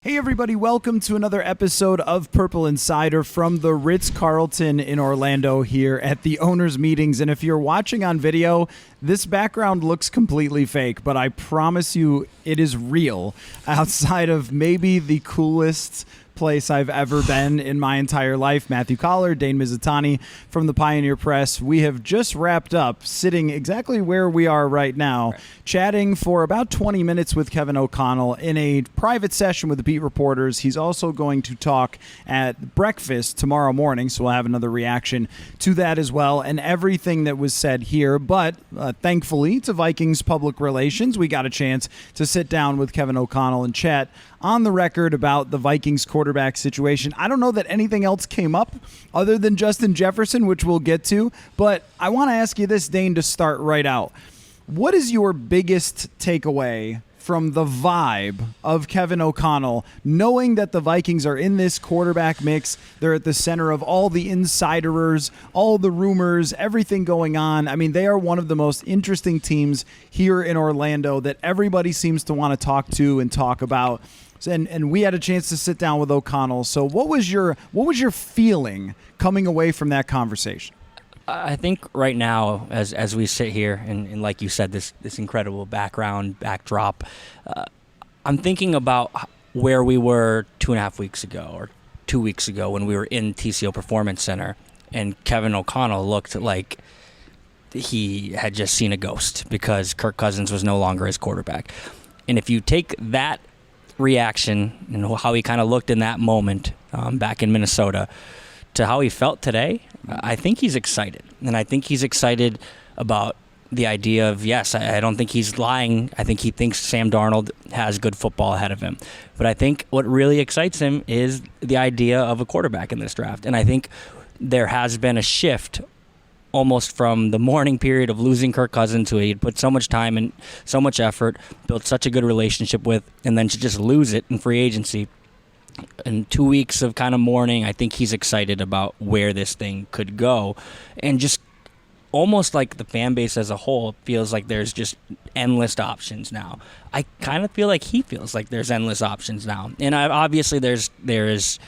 Hey everybody, welcome to another episode of Purple Insider from the Ritz-Carlton in Orlando here at the owners' meetings. And if you're watching on video, this background looks completely fake, but I promise you it is real outside of maybe the coolest place I've ever been in my entire life. Matthew Coller, Dane Mizutani from the Pioneer Press. We have just wrapped up sitting exactly where we are right now, chatting for about 20 minutes with Kevin O'Connell in a private session with the beat reporters. He's also going to talk at breakfast tomorrow morning, so we'll have another reaction to that as well and everything that was said here. But thankfully to Vikings public relations, we got a chance to sit down with Kevin O'Connell and chat on the record about the Vikings quarterback situation. I don't know that anything else came up other than Justin Jefferson, which we'll get to, but I want to ask you this, Dane, to start right out. What is your biggest takeaway from the vibe of Kevin O'Connell, knowing that the Vikings are in this quarterback mix? They're at the center of all the insiderers, all the rumors, everything going on. I mean, they are one of the most interesting teams here in Orlando that everybody seems to want to talk to and talk about. And we had a chance to sit down with O'Connell. So what was your feeling coming away from that conversation? I think right now, as we sit here, and like you said, this incredible backdrop, I'm thinking about where we were 2.5 weeks ago or 2 weeks ago when we were in TCO Performance Center, and Kevin O'Connell looked like he had just seen a ghost because Kirk Cousins was no longer his quarterback. And if you take that reaction and how he kind of looked in that moment back in Minnesota to how he felt today, I think he's excited. And I think he's excited about the idea of, yes, I don't think he's lying. I think he thinks Sam Darnold has good football ahead of him. But I think what really excites him is the idea of a quarterback in this draft. And I think there has been a shift almost from the mourning period of losing Kirk Cousins, who he had put so much time and so much effort, built such a good relationship with, and then to just lose it in free agency. In 2 weeks of kind of mourning, I think he's excited about where this thing could go. And just almost like the fan base as a whole feels like there's just endless options now. I kind of feel like he feels like there's endless options now. And obviously there is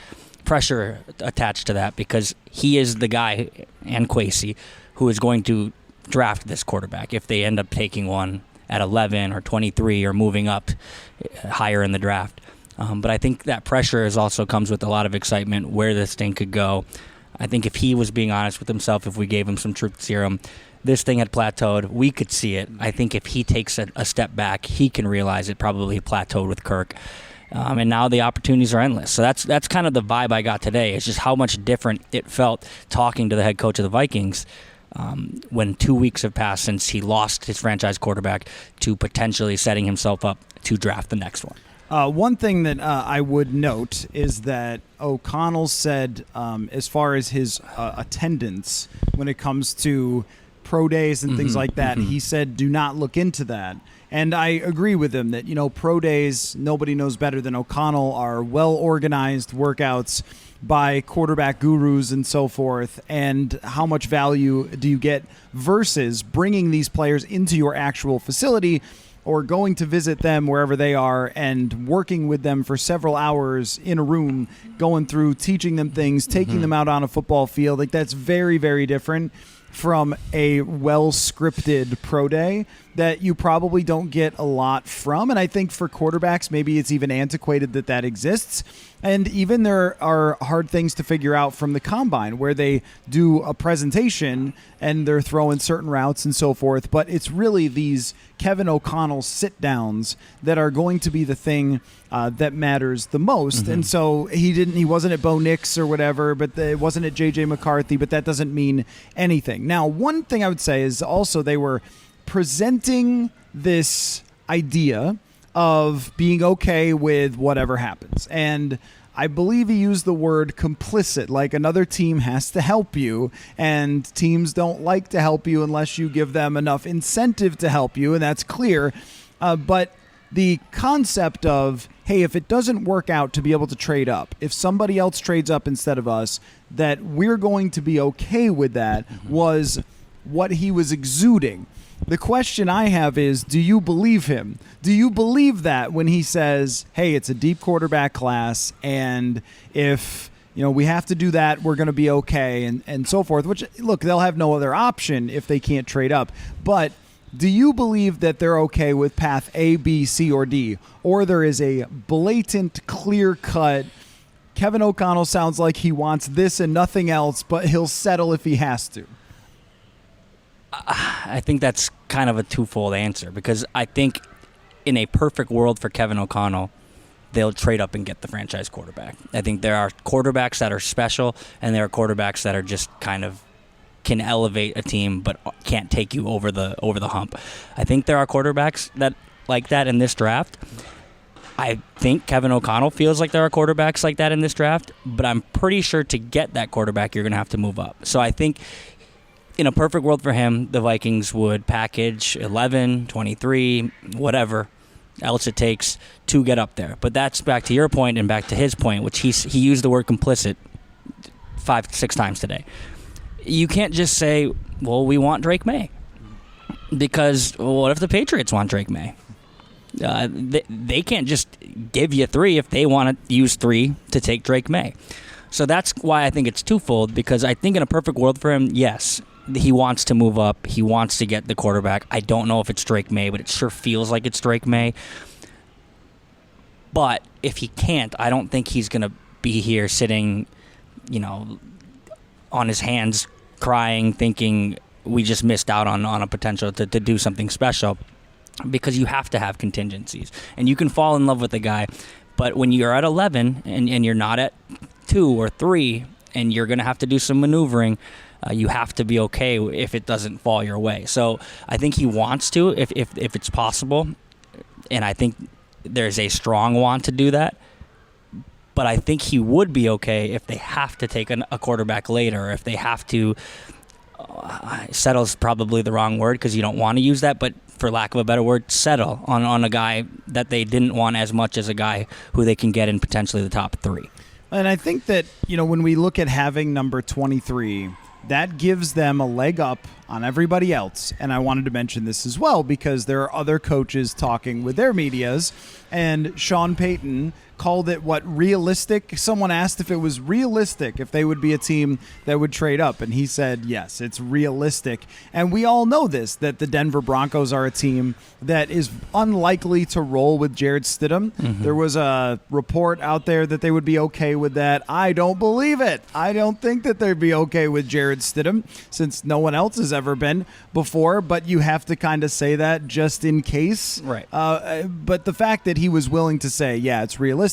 pressure attached to that because he is the guy, and Kwesi, who is going to draft this quarterback if they end up taking one at 11 or 23 or moving up higher in the draft. But I think that pressure also comes with a lot of excitement where this thing could go. I think if he was being honest with himself, if we gave him some truth serum, this thing had plateaued. We could see it. I think if he takes a step back, he can realize it probably plateaued with Kirk. And now the opportunities are endless. So that's kind of the vibe I got today. It's just how much different it felt talking to the head coach of the Vikings when 2 weeks have passed since he lost his franchise quarterback to potentially setting himself up to draft the next one. One thing that I would note is that O'Connell said as far as his attendance when it comes to pro days and things like that, he said do not look into that. And I agree with him that, pro days, nobody knows better than O'Connell, are well-organized workouts by quarterback gurus and so forth. And how much value do you get versus bringing these players into your actual facility or going to visit them wherever they are and working with them for several hours in a room, going through, teaching them things, taking them out on a football field. Like, that's very, very different from a well-scripted pro day that you probably don't get a lot from. And I think for quarterbacks, maybe it's even antiquated that exists. And even there are hard things to figure out from the combine where they do a presentation and they're throwing certain routes and so forth. But it's really these Kevin O'Connell sit-downs that are going to be the thing that matters the most. And so he wasn't at Bo Nix or whatever, but it wasn't at J.J. McCarthy, but that doesn't mean anything. Now, one thing I would say is also they were presenting this idea of being okay with whatever happens. And I believe he used the word complicit, like another team has to help you, and teams don't like to help you unless you give them enough incentive to help you, and that's clear. But the concept of, hey, if it doesn't work out to be able to trade up, if somebody else trades up instead of us, that we're going to be okay with that was what he was exuding. The question I have is, do you believe him? Do you believe that when he says, hey, it's a deep quarterback class, and if we have to do that, we're going to be okay, and so forth, which, look, they'll have no other option if they can't trade up. But do you believe that they're okay with path A, B, C, or D? Or there is a blatant, clear-cut, Kevin O'Connell sounds like he wants this and nothing else, but he'll settle if he has to? I think that's kind of a twofold answer, because I think in a perfect world for Kevin O'Connell, they'll trade up and get the franchise quarterback. I think there are quarterbacks that are special, and there are quarterbacks that are just kind of can elevate a team but can't take you over the hump. I think there are quarterbacks that like that in this draft. I think Kevin O'Connell feels like there are quarterbacks like that in this draft, but I'm pretty sure to get that quarterback, you're going to have to move up. So I think in a perfect world for him, the Vikings would package 11, 23, whatever else it takes to get up there. But that's back to your point and back to his point, which he used the word complicit 5-6 times today. You can't just say, well, we want Drake May. Because what if the Patriots want Drake May? They can't just give you 3 if they want to use 3 to take Drake May. So that's why I think it's twofold, because I think in a perfect world for him, yes, he wants to move up. He wants to get the quarterback. I don't know if it's Drake May, but it sure feels like it's Drake May. But if he can't, I don't think he's going to be here sitting, on his hands crying, thinking we just missed out on a potential to do something special, because you have to have contingencies. And you can fall in love with a guy, but when you're at 11 and you're not at 2 or 3 and you're going to have to do some maneuvering, you have to be okay if it doesn't fall your way. So I think he wants to, if it's possible, and I think there's a strong want to do that. But I think he would be okay if they have to take a quarterback later, if they have to settle's probably the wrong word because you don't want to use that, but for lack of a better word, settle on a guy that they didn't want as much as a guy who they can get in potentially the top 3. And I think that, when we look at having number 23, that gives them a leg up on everybody else. And I wanted to mention this as well because there are other coaches talking with their medias, and Sean Payton called it realistic. Someone asked if it was realistic if they would be a team that would trade up, and he said yes, it's realistic. And we all know this, that the Denver Broncos are a team that is unlikely to roll with Jarrod Stidham. Mm-hmm. There was a report out there that they would be okay with that. I don't believe it. I don't think that they'd be okay with Jarrod Stidham, since no one else has ever been before, but you have to kind of say that just in case. Right. But the fact that he was willing to say, yeah, it's realistic,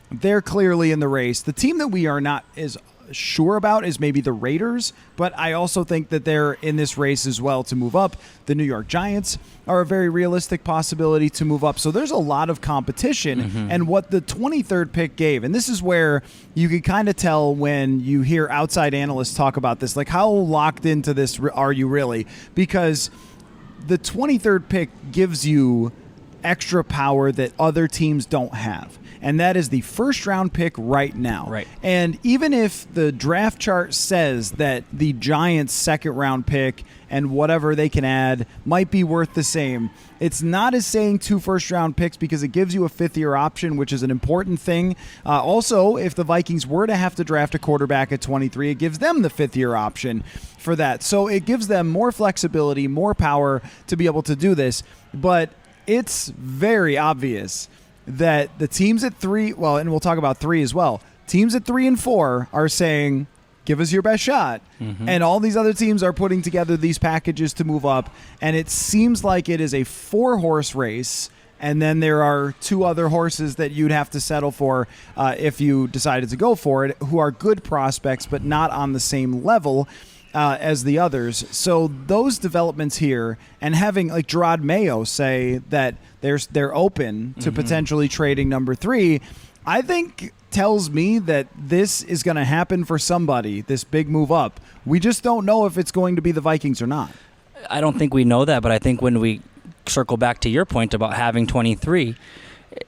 they're clearly in the race. The team that we are not as sure about is maybe the Raiders, but I also think that they're in this race as well to move up. The New York Giants are a very realistic possibility to move up. So there's a lot of competition. Mm-hmm. And what the 23rd pick gave, and this is where you can kind of tell when you hear outside analysts talk about this, like how locked into this are you really? Because the 23rd pick gives you extra power that other teams don't have. And that is the first round pick right now. Right. And even if the draft chart says that the Giants' second round pick and whatever they can add might be worth the same, it's not as saying 2 first round picks because it gives you a 5th-year option, which is an important thing. Also, if the Vikings were to have to draft a quarterback at 23, it gives them the 5th-year option for that. So it gives them more flexibility, more power to be able to do this. But it's very obvious that the teams at 3, and we'll talk about 3 as well, teams at 3 and 4 are saying, give us your best shot. Mm-hmm. And all these other teams are putting together these packages to move up. And it seems like it is a 4-horse race. And then there are 2 other horses that you'd have to settle for if you decided to go for it, who are good prospects, but not on the same level as the others. So those developments here, and having like Jarrod Mayo say that they're open to potentially trading number 3, I think tells me that this is going to happen for somebody, this big move up. We just don't know if it's going to be the Vikings or not. I don't think we know that, but I think when we circle back to your point about having 23,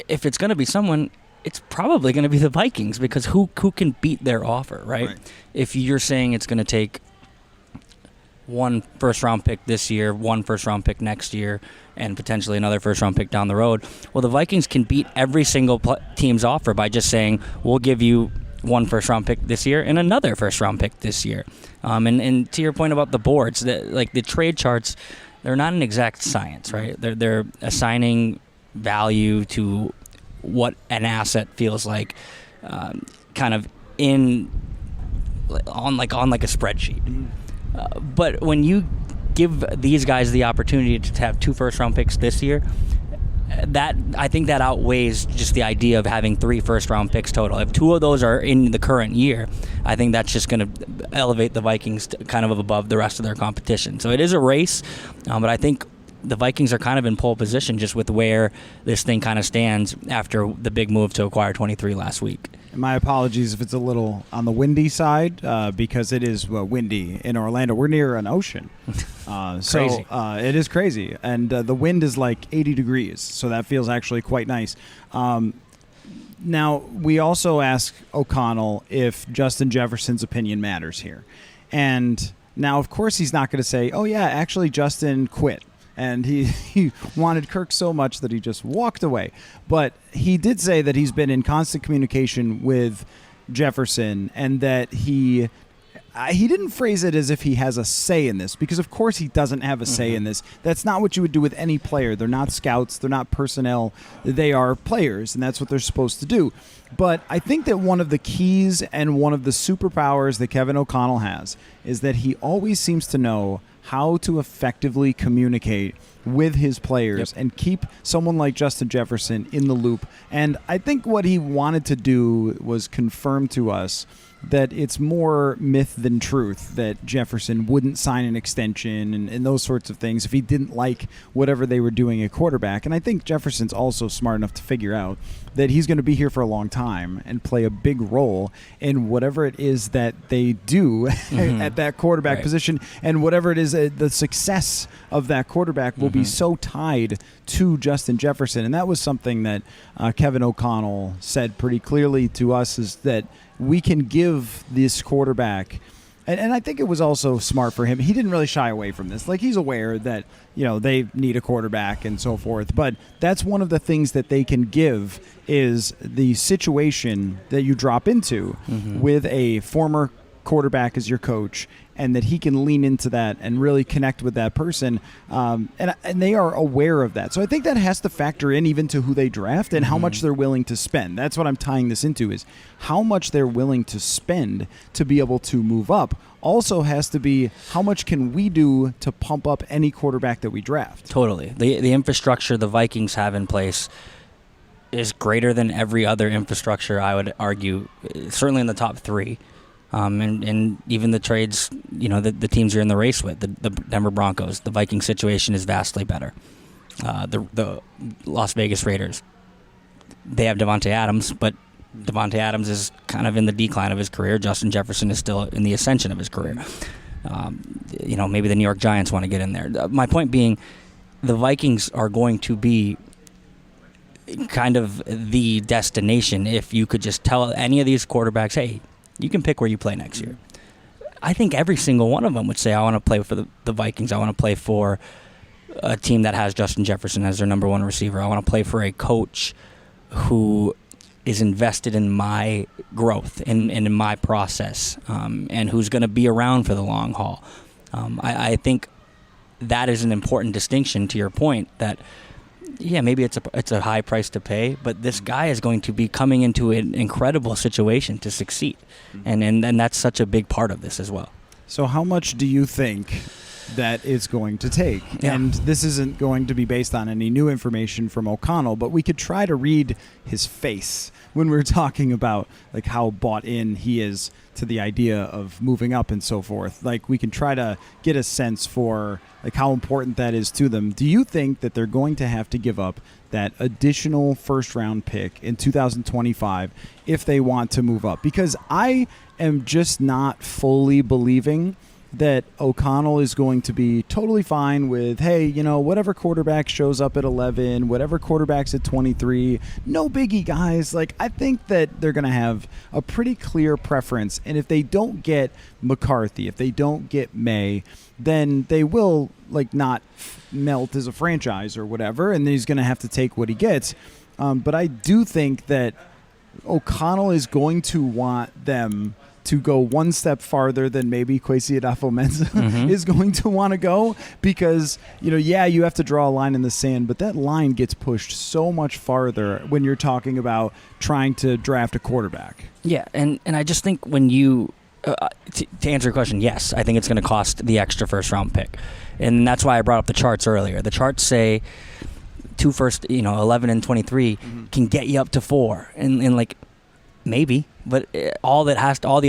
if it's going to be someone, it's probably going to be the Vikings, because who can beat their offer, right? If you're saying it's going to take one first-round pick this year, one first-round pick next year, and potentially another first-round pick down the road. Well, the Vikings can beat every single team's offer by just saying, we'll give you one first-round pick this year and another first-round pick this year. And to your point about the boards, the trade charts, they're not an exact science, right? They're assigning value to what an asset feels like, kind of on like a spreadsheet. But when you give these guys the opportunity to have 2 first-round picks this year, I think that outweighs just the idea of having 3 first-round picks total. If 2 of those are in the current year, I think that's just going to elevate the Vikings kind of above the rest of their competition. So it is a race, but I think the Vikings are kind of in pole position just with where this thing kind of stands after the big move to acquire 23 last week. My apologies if it's a little on the windy side, because it is windy in Orlando. We're near an ocean. Crazy. It is crazy. And the wind is like 80 degrees, so that feels actually quite nice. Now, we also asked O'Connell if Justin Jefferson's opinion matters here. And now, of course, he's not going to say, oh, yeah, actually, Justin quit. And he wanted Kirk so much that he just walked away. But he did say that he's been in constant communication with Jefferson and that he didn't phrase it as if he has a say in this, because of course he doesn't have a say in this. That's not what you would do with any player. They're not scouts. They're not personnel. They are players, and that's what they're supposed to do. But I think that one of the keys and one of the superpowers that Kevin O'Connell has is that he always seems to know how to effectively communicate with his players and keep someone like Justin Jefferson in the loop. And I think what he wanted to do was confirm to us that it's more myth than truth that Jefferson wouldn't sign an extension and those sorts of things if he didn't like whatever they were doing at quarterback. And I think Jefferson's also smart enough to figure out that he's going to be here for a long time and play a big role in whatever it is that they do at that quarterback position. And whatever it is, the success of that quarterback will be so tied to Justin Jefferson. And that was something that Kevin O'Connell said pretty clearly to us, is that we can give this quarterback, and I think it was also smart for him. He didn't really shy away from this. Like, he's aware that, they need a quarterback and so forth. But that's one of the things that they can give is the situation that you drop into with a former quarterback as your coach, and that he can lean into that and really connect with that person. And they are aware of that. So I think that has to factor in even to who they draft and how much they're willing to spend. That's what I'm tying this into, is how much they're willing to spend to be able to move up. Also has to be how much can we do to pump up any quarterback that we draft. Totally. The infrastructure the Vikings have in place is greater than every other infrastructure, I would argue, certainly in the top 3. And even the trades, the teams you're in the race with, the Denver Broncos, the Viking situation is vastly better. The Las Vegas Raiders, they have Devontae Adams, but Devontae Adams is kind of in the decline of his career. Justin Jefferson is still in the ascension of his career. Maybe the New York Giants want to get in there. My point being, the Vikings are going to be kind of the destination if you could just tell any of these quarterbacks, hey, you can pick where you play next year. I think every single one of them would say, I want to play for the Vikings. I want to play for a team that has Justin Jefferson as their number 1 receiver. I want to play for a coach who is invested in my growth and in my process, and who's going to be around for the long haul. I think that is an important distinction to your point that, yeah, maybe it's a high price to pay, but this guy is going to be coming into an incredible situation to succeed, and that's such a big part of this as well. So how much do you think that it's going to take? Yeah. And this isn't going to be based on any new information from O'Connell, but we could try to read his face when we're talking about like how bought in he is to the idea of moving up and so forth. Like, we can try to get a sense for like how important that is to them. Do you think that they're going to have to give up that additional first-round pick in 2025 if they want to move up? Because I am just not fully believing that O'Connell is going to be totally fine with, hey, whatever quarterback shows up at 11, whatever quarterback's at 23, no biggie, guys. Like, I think that they're going to have a pretty clear preference. And if they don't get McCarthy, if they don't get May, then they will, like, not melt as a franchise or whatever, and he's going to have to take what he gets. But I do think that O'Connell is going to want them to go one step farther than maybe Kwesi Adofo-Mensah is going to want to go, because, you have to draw a line in the sand, but that line gets pushed so much farther when you're talking about trying to draft a quarterback. Yeah, and I just think when you, to answer your question, yes, I think it's going to cost the extra first-round pick. And that's why I brought up the charts earlier. The charts say 2 first, 11 and 23 can get you up to 4. And like, maybe, but all the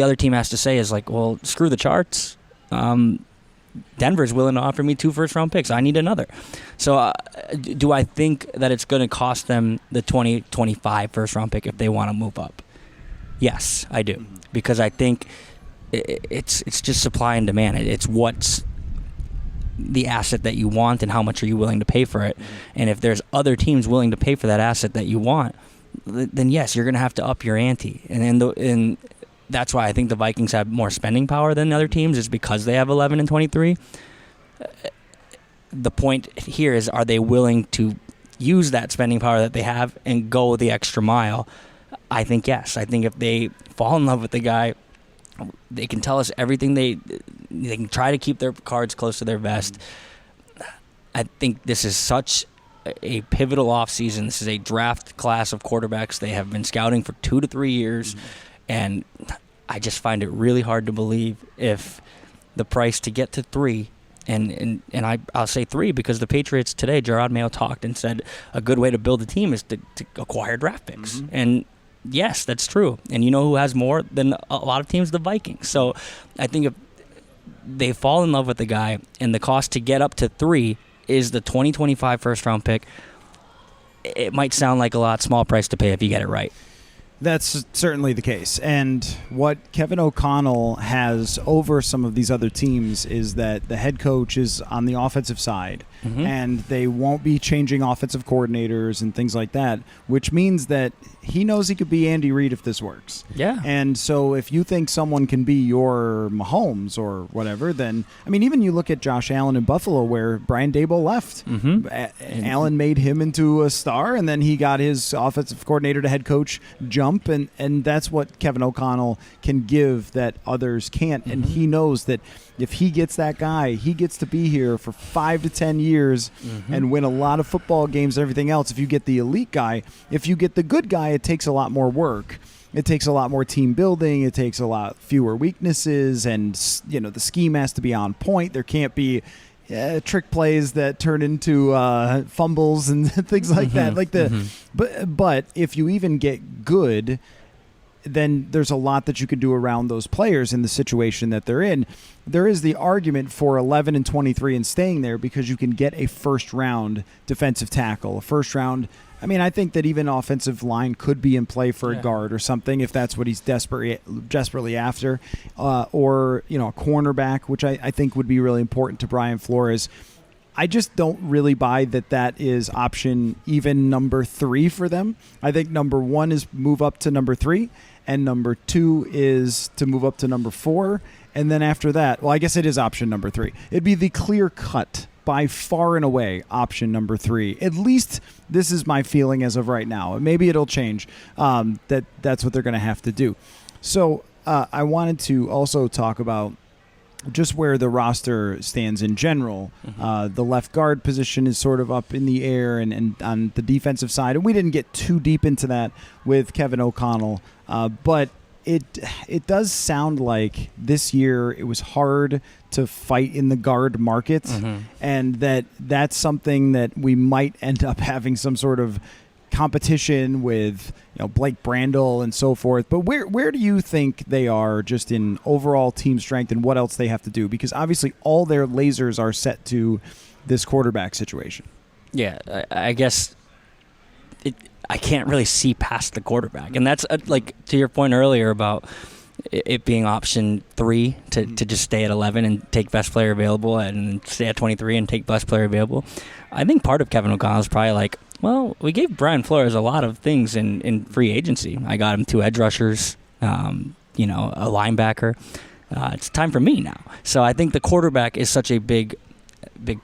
other team has to say is like, well, screw the charts. Denver's willing to offer me 2 first-round picks. I need another. So do I think that it's going to cost them the 2025 first-round pick if they want to move up? Yes, I do. Because I think it's just supply and demand. It's what's the asset that you want and how much are you willing to pay for it. And if there's other teams willing to pay for that asset that you want, then yes, you're going to have to up your ante. And that's why I think the Vikings have more spending power than other teams, is because they have 11 and 23. The point here is, are they willing to use that spending power that they have and go the extra mile? I think yes. I think if they fall in love with the guy, they can tell us everything. They can try to keep their cards close to their vest. I think this is such a pivotal offseason. This is a draft class of quarterbacks they have been scouting for 2 to 3 years, and I just find it really hard to believe if the price to get to 3, and I'll say 3 because the Patriots today, Jarrod Mayo talked and said a good way to build a team is to acquire draft picks. And yes, that's true. And you know who has more than a lot of teams? The Vikings. So I think if they fall in love with the guy and the cost to get up to 3 is the 2025 first-round pick, it might sound like a lot, small price to pay if you get it right. That's certainly the case. And what Kevin O'Connell has over some of these other teams is that the head coach is on the offensive side, and they won't be changing offensive coordinators and things like that, which means that he knows he could be Andy Reid if this works. Yeah. And so if you think someone can be your Mahomes or whatever, then, I mean, even you look at Josh Allen in Buffalo where Brian Daboll left. Allen made him into a star, and then he got his offensive coordinator to head coach jump, and that's what Kevin O'Connell can give that others can't. And he knows that if he gets that guy, he gets to be here for 5 to 10 years and win a lot of football games and everything else. If you get the elite guy, if you get the good guy, it takes a lot more work. It takes a lot more team building. It takes a lot fewer weaknesses, and the scheme has to be on point. There can't be trick plays that turn into fumbles and things like that. But if you even get good, then there's a lot that you could do around those players in the situation that they're in. There is the argument for 11 and 23 and staying there because you can get a first-round defensive tackle, a first-round. I mean, I think that even offensive line could be in play for a guard or something if that's what he's desperately after, or a cornerback, which I think would be really important to Brian Flores. I just don't really buy that is option even number 3 for them. I think number 1 is move up to number 3, and number 2 is to move up to number 4. And then after that, well, I guess it is option number 3. It'd be the clear cut, by far and away, option number 3. At least this is my feeling as of right now. Maybe it'll change. That's what they're going to have to do. So I wanted to also talk about just where the roster stands in general. The left guard position is sort of up in the air, and on the defensive side, and we didn't get too deep into that with Kevin O'Connell, but it does sound like this year it was hard to fight in the guard market, and that's something that we might end up having some sort of competition with Blake Brandel and so forth. But where do you think they are just in overall team strength and what else they have to do? Because obviously all their lasers are set to this quarterback situation. Yeah, I guess I can't really see past the quarterback. And that's like to your point earlier about it being option 3 to just stay at 11 and take best player available, and stay at 23 and take best player available. I think part of Kevin O'Connell is probably like, well, we gave Brian Flores a lot of things in free agency. I got him 2 edge rushers, a linebacker. It's time for me now. So I think the quarterback is such a big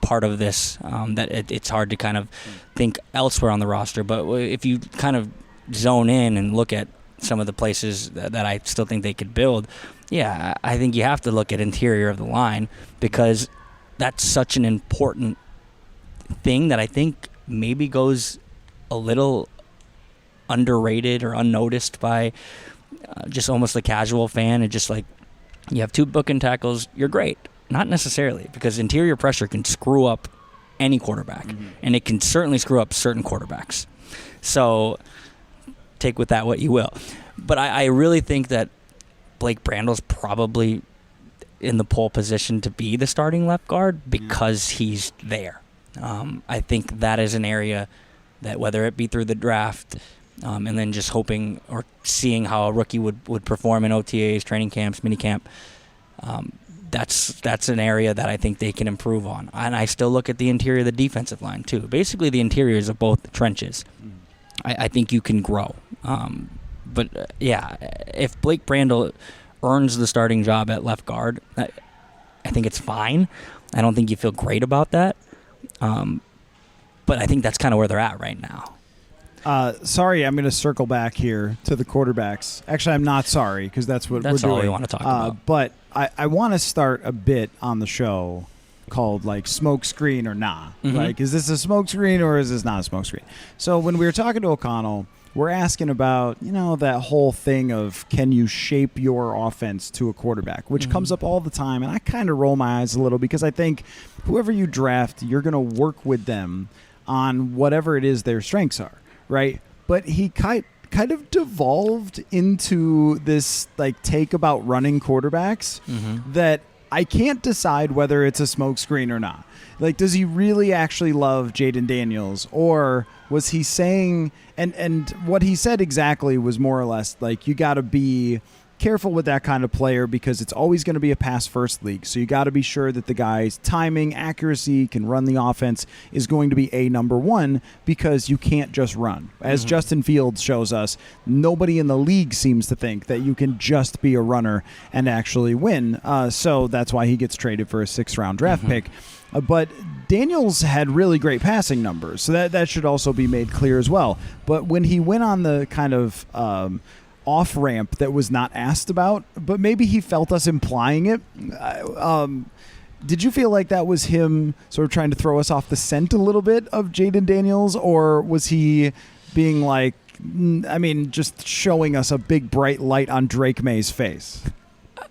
part of this that it's hard to kind of think elsewhere on the roster. But if you kind of zone in and look at some of the places that I still think they could build, I think you have to look at interior of the line, because that's such an important thing that I think maybe goes a little underrated or unnoticed by just almost the casual fan. And just like, you have 2 bookend tackles, you're great. Not necessarily, because interior pressure can screw up any quarterback, and it can certainly screw up certain quarterbacks. So take with that what you will. But I really think that Blake Brandle's probably in the pole position to be the starting left guard because he's there. I think that is an area that, whether it be through the draft and then just hoping or seeing how a rookie would perform in OTAs, training camps, minicamp, that's an area that I think they can improve on. And I still look at the interior of the defensive line too. Basically, the interiors of both trenches. I think you can grow. But if Blake Brandle earns the starting job at left guard, I think it's fine. I don't think you feel great about that. But I think that's kind of where they're at right now. Sorry, I'm going to circle back here to the quarterbacks. Actually, I'm not sorry, because that's what we're doing. That's all we want to talk about. But I want to start a bit on the show called, like, smoke screen or nah. Like, is this a smoke screen or is this not a smoke screen? So when we were talking to O'Connell, we're asking about, that whole thing of, can you shape your offense to a quarterback, which comes up all the time. And I kind of roll my eyes a little, because I think whoever you draft, you're going to work with them on whatever it is their strengths are, right? But he kind of devolved into this, like, take about running quarterbacks that I can't decide whether it's a smokescreen or not. Like, does he really actually love Jaden Daniels, or was he saying, and what he said exactly was more or less like, you got to be careful with that kind of player, because it's always going to be a pass-first league. So you got to be sure that the guy's timing, accuracy, can run the offense is going to be number one, because you can't just run. As Justin Fields shows us, nobody in the league seems to think that you can just be a runner and actually win. So that's why he gets traded for a 6th-round draft pick. But Daniels had really great passing numbers, so that should also be made clear as well. But when he went on the kind of off-ramp that was not asked about, but maybe he felt us implying it, did you feel like that was him sort of trying to throw us off the scent a little bit of Jaden Daniels, or was he being like, just showing us a big bright light on Drake May's face?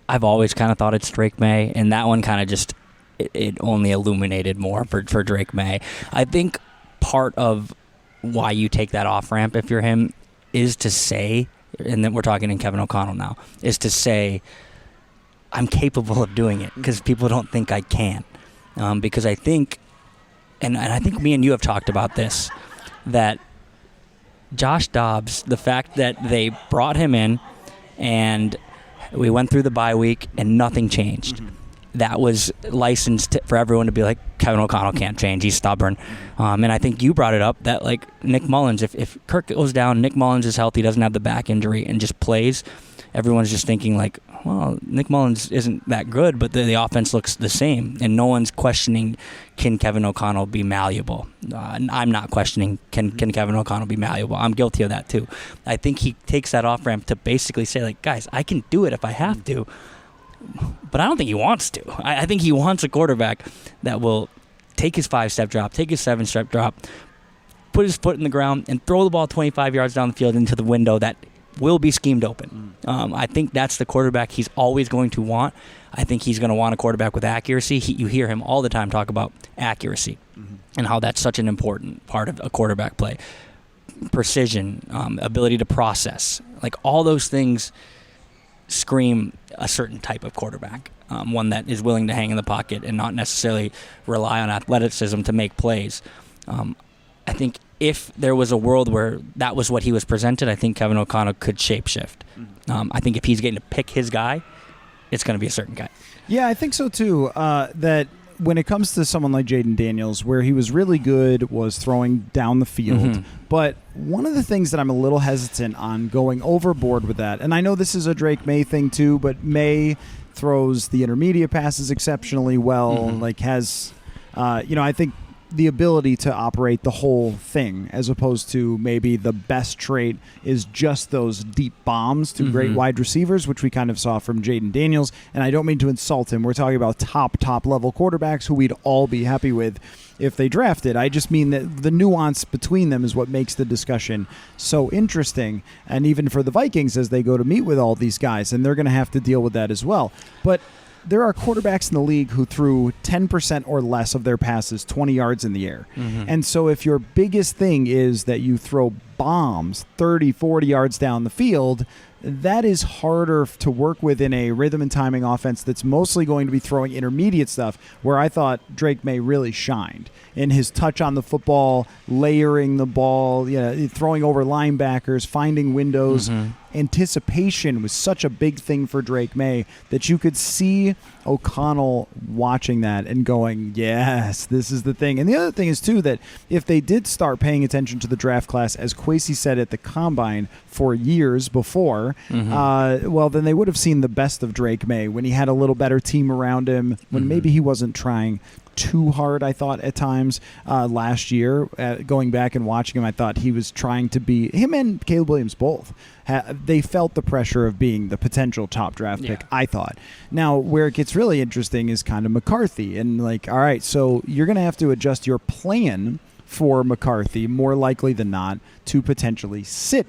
I've always kind of thought it's Drake May, and that one kind of just... It only illuminated more for Drake May. I think part of why you take that off-ramp, if you're him, is to say, and then we're talking in Kevin O'Connell now, is to say, I'm capable of doing it, because people don't think I can. Because I think, and I think me and you have talked about this, that Josh Dobbs, the fact that they brought him in and we went through the bye week and nothing changed. That was licensed for everyone to be like, Kevin O'Connell can't change. He's stubborn. And I think you brought it up that, like, Nick Mullins, if Kirk goes down, Nick Mullins is healthy, doesn't have the back injury, and just plays, everyone's just thinking, like, well, Nick Mullins isn't that good, but the offense looks the same. And no one's questioning, can Kevin O'Connell be malleable? I'm not questioning, can Kevin O'Connell be malleable? I'm guilty of that too. I think he takes that off-ramp to basically say, like, guys, I can do it if I have to. But I don't think he wants to. I think he wants a quarterback that will take his 5-step drop, take his 7-step drop, put his foot in the ground, and throw the ball 25 yards down the field into the window that will be schemed open. I think that's the quarterback he's always going to want. I think he's going to want a quarterback with accuracy. You hear him all the time talk about accuracy and how that's such an important part of a quarterback play. Precision, ability to process, like all those things scream a certain type of quarterback, one that is willing to hang in the pocket and not necessarily rely on athleticism to make plays. I think if there was a world where that was what he was presented, I think Kevin O'Connell could shapeshift. I think if he's getting to pick his guy, it's going to be a certain guy. Yeah, I think so too. That when it comes to someone like Jaden Daniels, where he was really good was throwing down the field. But one of the things that I'm a little hesitant on going overboard with that, and I know this is a Drake May thing too, but May throws the intermediate passes exceptionally well, like has, I think the ability to operate the whole thing, as opposed to maybe the best trait is just those deep bombs to great wide receivers, which we kind of saw from Jaden Daniels. And I don't mean to insult him. We're talking about top level quarterbacks who we'd all be happy with if they drafted. I just mean that the nuance between them is what makes the discussion so interesting. And even for the Vikings, as they go to meet with all these guys, and they're going to have to deal with that as well. But there are quarterbacks in the league who threw 10% or less of their passes 20 yards in the air. And so if your biggest thing is that you throw bombs 30, 40 yards down the field, that is harder to work with in a rhythm and timing offense that's mostly going to be throwing intermediate stuff, where I thought Drake May really shined in his touch on the football, layering the ball, throwing over linebackers, finding windows. Anticipation was such a big thing for Drake May that you could see O'Connell watching that and going, yes, this is the thing. And the other thing is, too, that if they did start paying attention to the draft class, as Kwesi said at the Combine for years before, well, then they would have seen the best of Drake May when he had a little better team around him, when maybe he wasn't trying too hard, I thought, at times last year. Going back and watching him, I thought he was trying to be, him and Caleb Williams both, they felt the pressure of being the potential top draft pick, I thought. Now, where it gets really interesting is kind of McCarthy. And like, all right, so you're going to have to adjust your plan for McCarthy, more likely than not, to potentially sit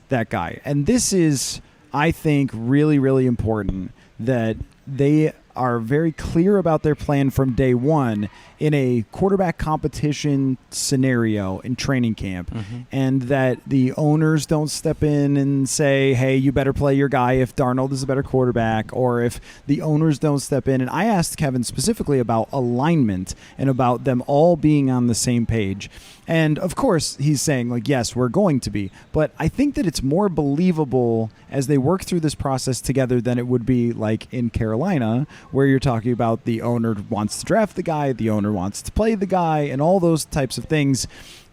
that guy. And this is, I think, really, really important that they are very clear about their plan from day one in a quarterback competition scenario in training camp, and that the owners don't step in and say, hey, you better play your guy if Darnold is a better quarterback, or if the owners don't step in. And I asked Kevin specifically about alignment and about them all being on the same page. And of course, he's saying, like, yes, we're going to be. But I think that it's more believable as they work through this process together than it would be like in Carolina, where you're talking about the owner wants to draft the guy, the owner wants to play the guy, and all those types of things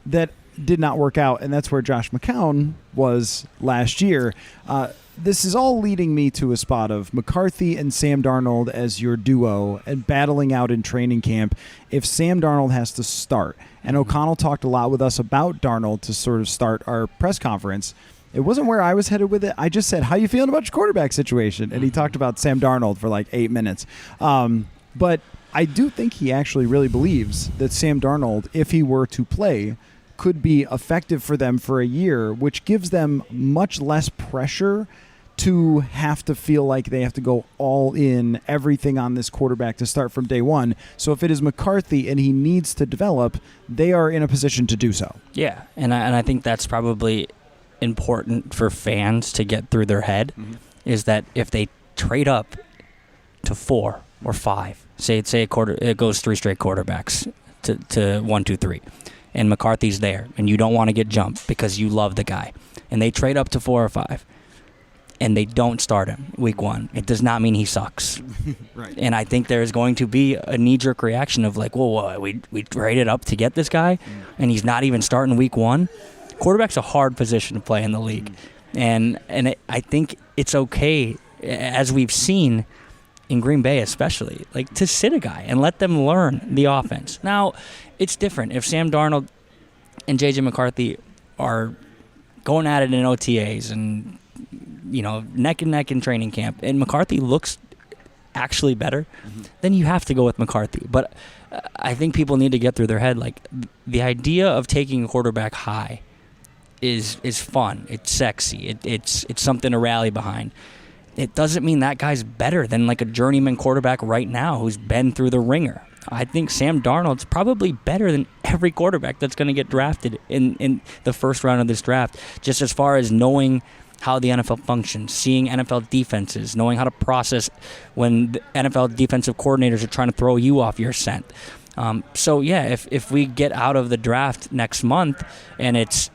that did not work out. And that's where Josh McCown was last year. This is all leading me to a spot of McCarthy and Sam Darnold as your duo and battling out in training camp if Sam Darnold has to start. And O'Connell talked a lot with us about Darnold to sort of start our press conference. It wasn't where I was headed with it. I just said, how you feeling about your quarterback situation? And he talked about Sam Darnold for like 8 minutes. But I do think he actually really believes that Sam Darnold, if he were to play, could be effective for them for a year, which gives them much less pressure to have to feel like they have to go all in everything on this quarterback to start from day one. So if it is McCarthy and he needs to develop, they are in a position to do so. Yeah, and I think that's probably important for fans to get through their head, is that if they trade up to 4 or 5, say it goes 3 straight quarterbacks to 1, 2, 3, and McCarthy's there, and you don't want to get jumped because you love the guy, and they trade up to 4 or 5, and they don't start him week 1, it does not mean he sucks. Right. And I think there is going to be a knee-jerk reaction of like, well, we traded up to get this guy, and he's not even starting week 1. Quarterback's a hard position to play in the league, and I think it's okay, as we've seen in Green Bay especially, like to sit a guy and let them learn the offense. Now, it's different if Sam Darnold and J.J. McCarthy are going at it in OTAs and neck and neck in training camp, and McCarthy looks actually better, then you have to go with McCarthy. But I think people need to get through their head, like, the idea of taking a quarterback high is fun. It's sexy. It's something to rally behind. It doesn't mean that guy's better than like a journeyman quarterback right now who's been through the ringer. I think Sam Darnold's probably better than every quarterback that's going to get drafted in the first round of this draft, just as far as knowing how the NFL functions, seeing NFL defenses, knowing how to process when the NFL defensive coordinators are trying to throw you off your scent. So, yeah, if we get out of the draft next month and it's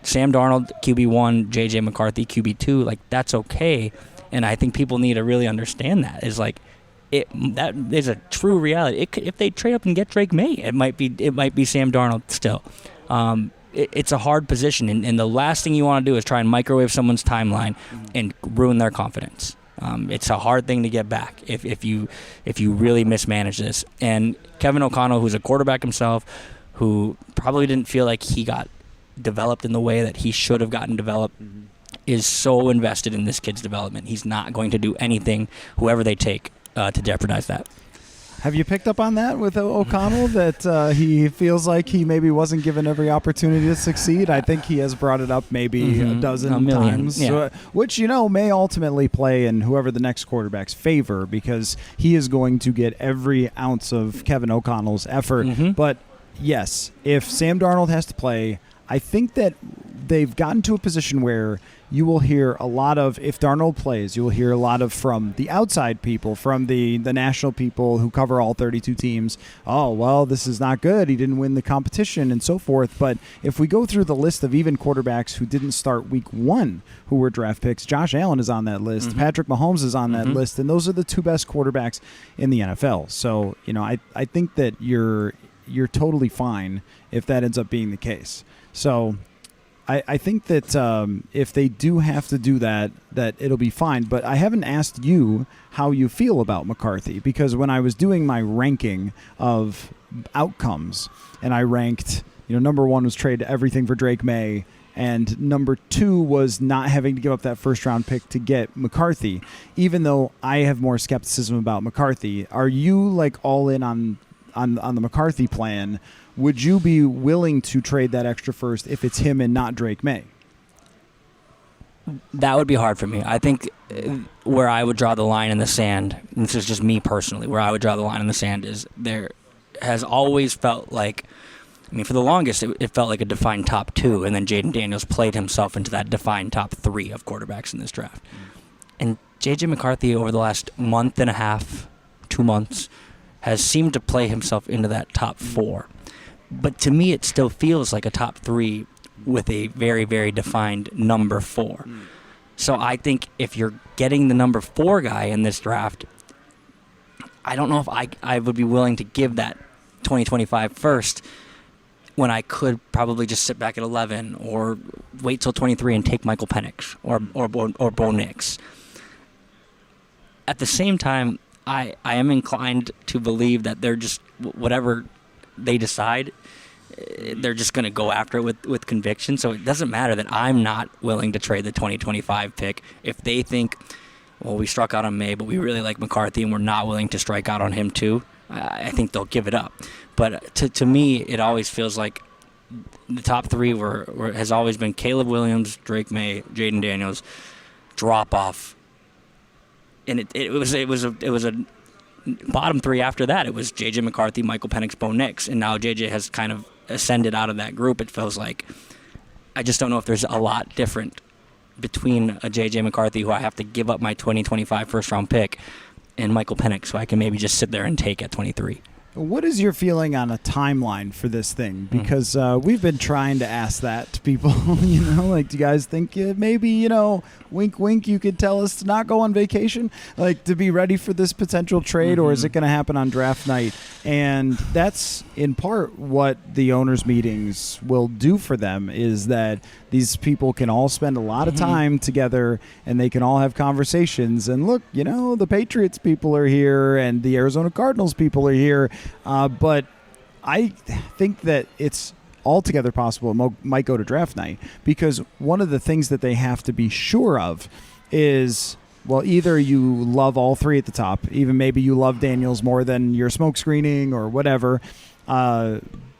Sam Darnold, QB1, J.J. McCarthy, QB2, like, that's okay. And I think people need to really understand that. Is like, that is a true reality. If they trade up and get Drake May, it might be Sam Darnold still. It's a hard position, and the last thing you want to do is try and microwave someone's timeline and ruin their confidence. It's a hard thing to get back if you really mismanage this. And Kevin O'Connell, who's a quarterback himself, who probably didn't feel like he got developed in the way that he should have gotten developed, is so invested in this kid's development. He's not going to do anything, whoever they take, to jeopardize that. Have you picked up on that with O'Connell, that he feels like he maybe wasn't given every opportunity to succeed? I think he has brought it up maybe a dozen times, yeah. Which, may ultimately play in whoever the next quarterback's favor, because he is going to get every ounce of Kevin O'Connell's effort. But, yes, if Sam Darnold has to play, I think that they've gotten to a position where you will hear a lot of, if Darnold plays, you will hear a lot of from the outside people, from the national people who cover all 32 teams. Oh, well, this is not good. He didn't win the competition and so forth. But if we go through the list of even quarterbacks who didn't start week one who were draft picks, Josh Allen is on that list. Patrick Mahomes is on that list. And those are the two best quarterbacks in the NFL. So, I think that you're totally fine if that ends up being the case. So I think that if they do have to do that it'll be fine. But I haven't asked you how you feel about McCarthy, because when I was doing my ranking of outcomes, and I ranked, number one was trade everything for Drake May, and number two was not having to give up that first-round pick to get McCarthy. Even though I have more skepticism about McCarthy, are you like all in on the McCarthy plan? Would you be willing to trade that extra first if it's him and not Drake May? That would be hard for me. I think where I would draw the line in the sand, and this is just me personally, where I would draw the line in the sand is there has always felt like, for the longest, it felt like a defined top two, and then Jaden Daniels played himself into that defined top three of quarterbacks in this draft. And J.J. McCarthy, over the last month and a half, 2 months, has seemed to play himself into that top four. But to me, it still feels like a top three with a very, very defined number four. So I think if you're getting the number four guy in this draft, I don't know if I would be willing to give that 2025 first when I could probably just sit back at 11 or wait till 23 and take Michael Penix or Bo Nix. At the same time, I am inclined to believe that they're just, whatever they decide, they're just going to go after it with conviction. So it doesn't matter that I'm not willing to trade the 2025 pick. If they think, well, we struck out on May, but we really like McCarthy and we're not willing to strike out on him too, I think they'll give it up. But to me, it always feels like the top three has always been Caleb Williams, Drake May, Jaden Daniels, drop off. And it was a bottom three after that. It was J.J. McCarthy, Michael Penix, Bo Nix, and now J.J. has kind of ascended out of that group. It feels like I just don't know if there's a lot different between a J.J. McCarthy, who I have to give up my 2025 first-round pick, and Michael Penix, who I can maybe just sit there and take at 23. What is your feeling on a timeline for this thing? Because we've been trying to ask that to people. Do you guys think maybe, wink, wink, you could tell us to not go on vacation, to be ready for this potential trade, or is it going to happen on draft night? And that's in part what the owners' meetings will do for them, is that these people can all spend a lot of time together and they can all have conversations. And look, the Patriots people are here and the Arizona Cardinals people are here. But I think that it's altogether possible it might go to draft night, because one of the things that they have to be sure of is, well, either you love all three at the top, even maybe you love Daniels more than your smoke screening or whatever.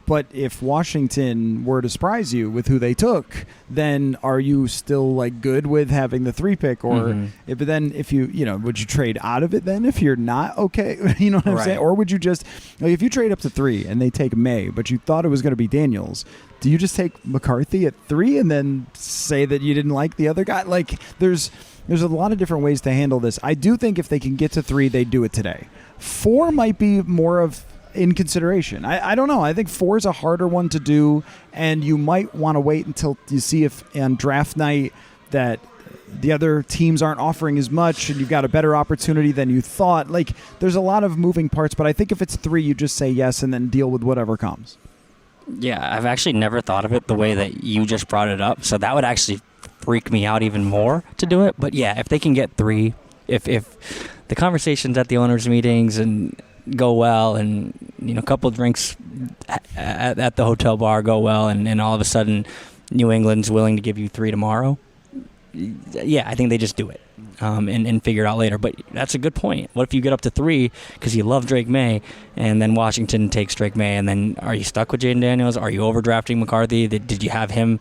But if Washington were to surprise you with who they took, then are you still good with having the 3 pick? Or if you would you trade out of it then if you're not okay? You know what I'm saying? Or would you just, if you trade up to 3 and they take May, but you thought it was going to be Daniels, do you just take McCarthy at 3 and then say that you didn't like the other guy? There's a lot of different ways to handle this. I do think if they can get to 3, they do it today. 4 might be more of in consideration. I don't know. I think 4 is a harder one to do, and you might want to wait until you see if on draft night that the other teams aren't offering as much and you've got a better opportunity than you thought. Like, there's a lot of moving parts, but I think if it's 3, you just say yes and then deal with whatever comes. Yeah, I've actually never thought of it the way that you just brought it up, so that would actually freak me out even more to do it. But yeah, if they can get 3, if the conversations at the owners' meetings and go well, and a couple of drinks at the hotel bar go well, and all of a sudden New England's willing to give you 3 tomorrow, yeah, I think they just do it and figure it out later. But that's a good point. What if you get up to 3 because you love Drake May, and then Washington takes Drake May, and then are you stuck with Jaden Daniels? Are you overdrafting McCarthy? Did you have him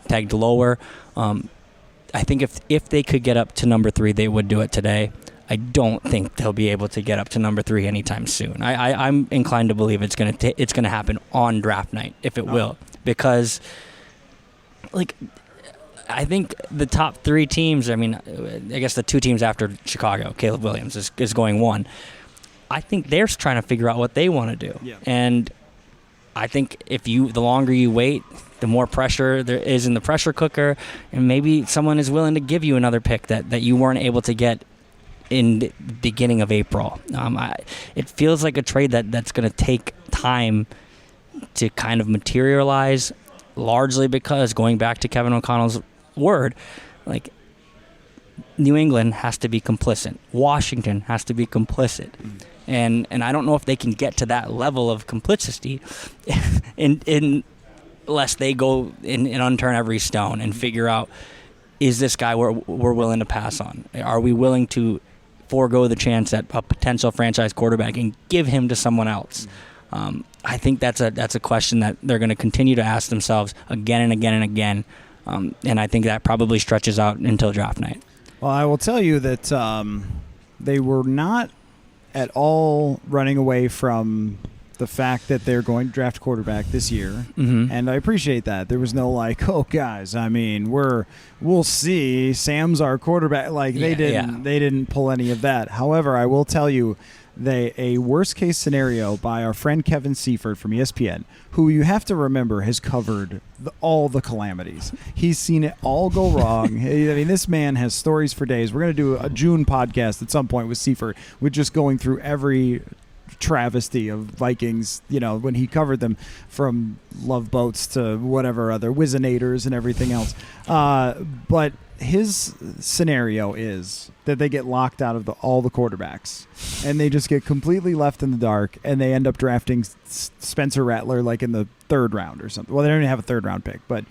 pegged lower? I think if they could get up to number 3, they would do it today. I don't think they'll be able to get up to number 3 anytime soon. I'm inclined to believe it's gonna happen on draft night, if it will, because I think the top 3 teams. I mean, I guess the 2 teams after Chicago, Caleb Williams is going 1. I think they're trying to figure out what they want to do, and I think the longer you wait, the more pressure there is in the pressure cooker, and maybe someone is willing to give you another pick that you weren't able to get in the beginning of April. It feels like a trade that's going to take time to kind of materialize, largely because, going back to Kevin O'Connell's word, like, New England has to be complicit. Washington has to be complicit. And I don't know if they can get to that level of complicity unless they go and unturn every stone and figure out, is this guy we're willing to pass on? Are we willing to forego the chance at a potential franchise quarterback and give him to someone else? I think that's a question that they're going to continue to ask themselves again and again and again, and I think that probably stretches out until draft night. Well, I will tell you that they were not at all running away from the fact that they're going to draft quarterback this year, and I appreciate that. There was no oh guys, I mean, we'll see. Sam's our quarterback. Like, they didn't pull any of that. However, I will tell you, a worst case scenario by our friend Kevin Seifert from ESPN, who you have to remember has covered all the calamities. He's seen it all go wrong. I mean, this man has stories for days. We're going to do a June podcast at some point with Seifert. We're just going through every travesty of Vikings, when he covered them, from love boats to whatever other Wizenators and everything else. But his scenario is that they get locked out of all the quarterbacks, and they just get completely left in the dark, and they end up drafting Spencer Rattler like in the 3rd round or something. Well, they don't even have a 3rd round pick, but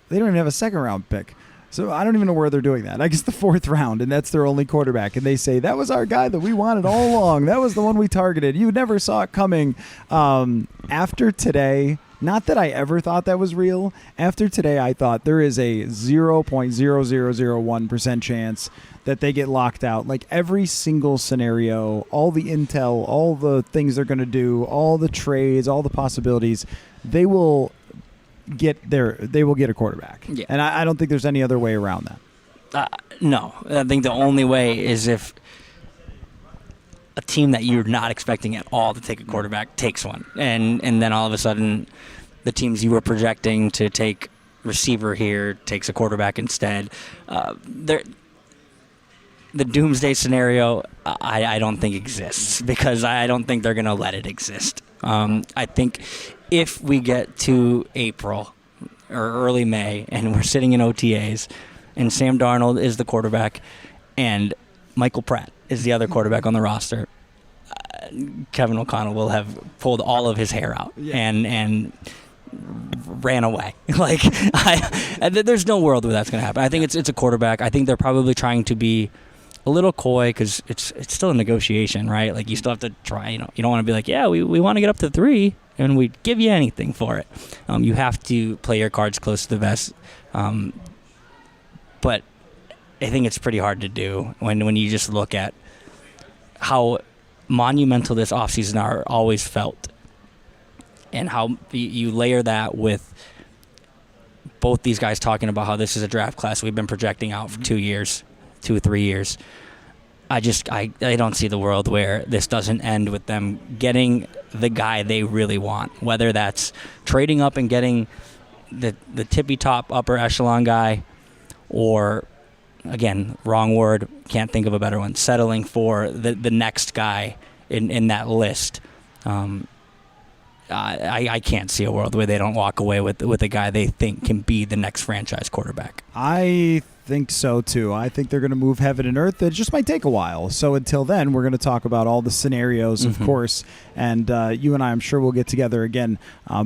they don't even have a 2nd round pick. So I don't even know where they're doing that. I guess the 4th round, and that's their only quarterback. And they say, that was our guy that we wanted all along. That was the one we targeted. You never saw it coming. After today, not that I ever thought that was real. After today, I thought there is a 0.0001% chance that they get locked out. Like, every single scenario, all the intel, all the things they're going to do, all the trades, all the possibilities, they will get a quarterback. Yeah. And I don't think there's any other way around that. No. I think the only way is if a team that you're not expecting at all to take a quarterback takes one. And then all of a sudden, the teams you were projecting to take receiver here takes a quarterback instead. The doomsday scenario, I don't think exists, because I don't think they're going to let it exist. I think if we get to April or early May and we're sitting in OTAs and Sam Darnold is the quarterback and Michael Pratt is the other quarterback on the roster, Kevin O'Connell will have pulled all of his hair out and ran away. There's no world where that's going to happen. I think it's a quarterback. I think they're probably trying to be a little coy because it's still a negotiation, right? Like, you still have to try. You don't want to be like, yeah, we want to get up to 3 and we'd give you anything for it. You have to play your cards close to the vest. But I think it's pretty hard to do when you just look at how monumental this offseason are always felt, and how you layer that with both these guys talking about how this is a draft class we've been projecting out for 2 or 3 years. I don't see the world where this doesn't end with them getting the guy they really want, whether that's trading up and getting the tippy top upper echelon guy, or, again, wrong word, can't think of a better one, settling for the next guy in that list. I can't see a world where they don't walk away with a guy they think can be the next franchise quarterback. I think so too. I think they're going to move heaven and earth. It just might take a while. So until then, we're going to talk about all the scenarios, of course. And you and I'm sure we'll get together again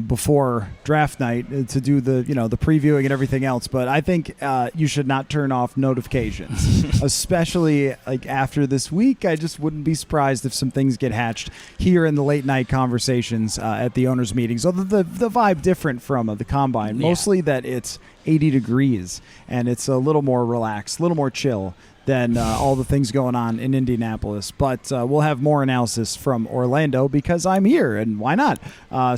before draft night to do the previewing and everything else. But I think you should not turn off notifications, especially like after this week. I just wouldn't be surprised if some things get hatched here in the late night conversations at the owners' meetings. Although the vibe different from the combine, mostly that it's 80 degrees and it's a little more relaxed, a little more chill than all the things going on in Indianapolis. But we'll have more analysis from Orlando because I'm here, and why not?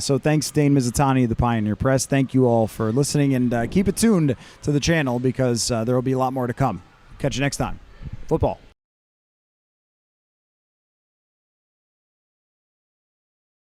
So thanks, Dane Mizutani of the Pioneer Press. Thank you all for listening, and keep it tuned to the channel because there will be a lot more to come. Catch you next time. Football.